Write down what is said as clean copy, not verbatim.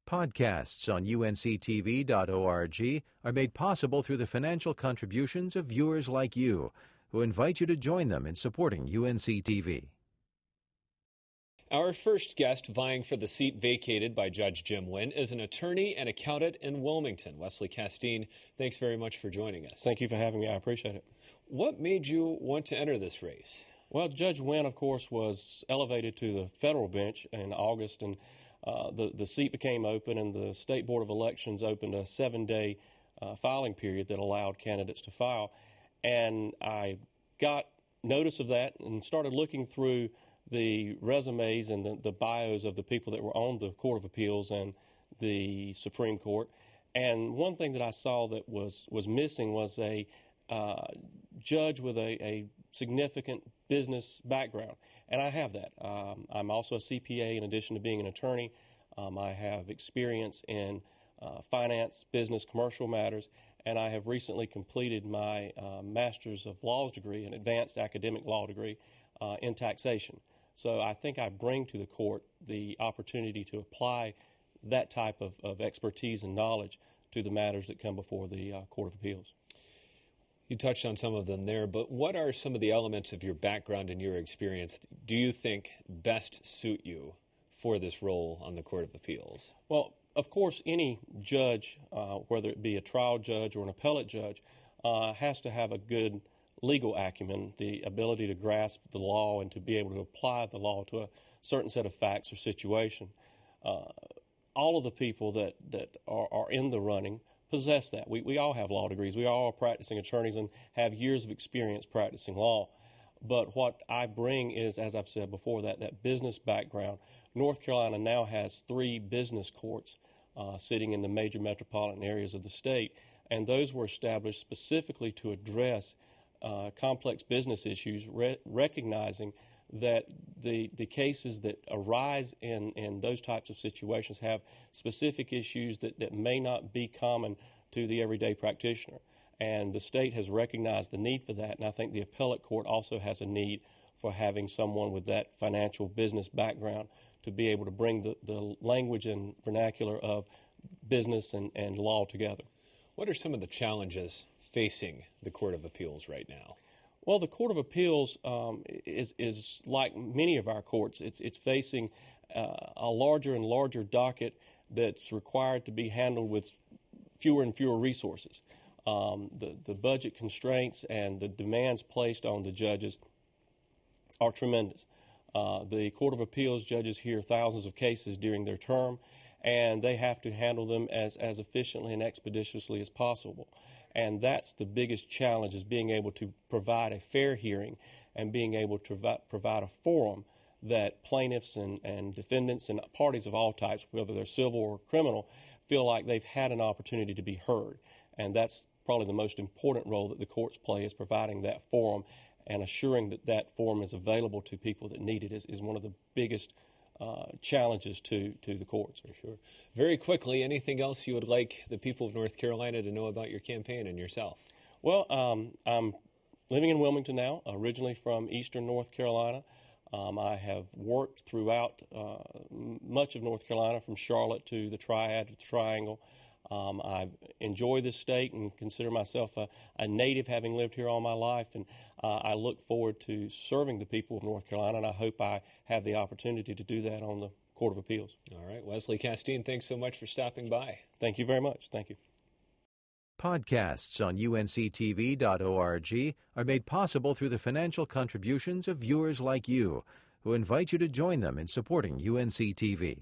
Podcasts on UNC-TV.org are made possible through the financial contributions of viewers like you, who invite you to join them in supporting UNC-TV. Our first guest vying for the seat vacated by Judge Jim Wynn is an attorney and accountant in Wilmington. Wesley Casteen, thanks very much for joining us. Thank you for having me. I appreciate it. What made you want to enter this race? Well, Judge Wynn, of course, was elevated to the federal bench in August, and the seat became open, and the State Board of Elections opened a 7-day filing period that allowed candidates to file. And I got notice of that and started looking through the resumes and the bios of the people that were on the Court of Appeals and the Supreme Court. And one thing that I saw that was missing was a judge with a significant business background. And I have that. I'm also a CPA in addition to being an attorney. I have experience in finance, business, commercial matters, and I have recently completed my Master's of Laws degree, an advanced academic law degree in taxation. So I think I bring to the court the opportunity to apply that type of expertise and knowledge to the matters that come before the Court of Appeals. You touched on some of them there, but what are some of the elements of your background and your experience do you think best suit you for this role on the Court of Appeals? Well, of course, any judge, whether it be a trial judge or an appellate judge, has to have a good legal acumen, the ability to grasp the law and to be able to apply the law to a certain set of facts or situation. All of the people that are in the running possess that. We all have law degrees. We are all practicing attorneys and have years of experience practicing law. But what I bring is, as I've said before, that business background. North Carolina now has 3 business courts sitting in the major metropolitan areas of the state, and those were established specifically to address complex business issues, recognizing that the cases that arise in those types of situations have specific issues that may not be common to the everyday practitioner. And the state has recognized the need for that, and I think the appellate court also has a need for having someone with that financial business background to be able to bring the language and vernacular of business and law together. What are some of the challenges facing the Court of Appeals right now? Well, the Court of Appeals is like many of our courts. It's facing a larger and larger docket that's required to be handled with fewer and fewer resources. The budget constraints and the demands placed on the judges are tremendous. The Court of Appeals judges hear thousands of cases during their term, and they have to handle them as efficiently and expeditiously as possible. And that's the biggest challenge, is being able to provide a fair hearing and being able to provide a forum that plaintiffs and defendants and parties of all types, whether they're civil or criminal, feel like they've had an opportunity to be heard. And that's probably the most important role that the courts play, is providing that forum and assuring that that forum is available to people that need it is one of the biggest challenges to the courts. For sure. Very quickly, anything else you would like the people of North Carolina to know about your campaign and yourself? Well, I'm living in Wilmington now, originally from eastern North Carolina. I have worked throughout much of North Carolina, from Charlotte to the Triad to the Triangle. I enjoy this state and consider myself a native, having lived here all my life, and I look forward to serving the people of North Carolina, and I hope I have the opportunity to do that on the Court of Appeals. All right. Wesley Casteen, thanks so much for stopping by. Thank you very much. Thank you. Podcasts on UNC-TV.org are made possible through the financial contributions of viewers like you, who invite you to join them in supporting UNC-TV.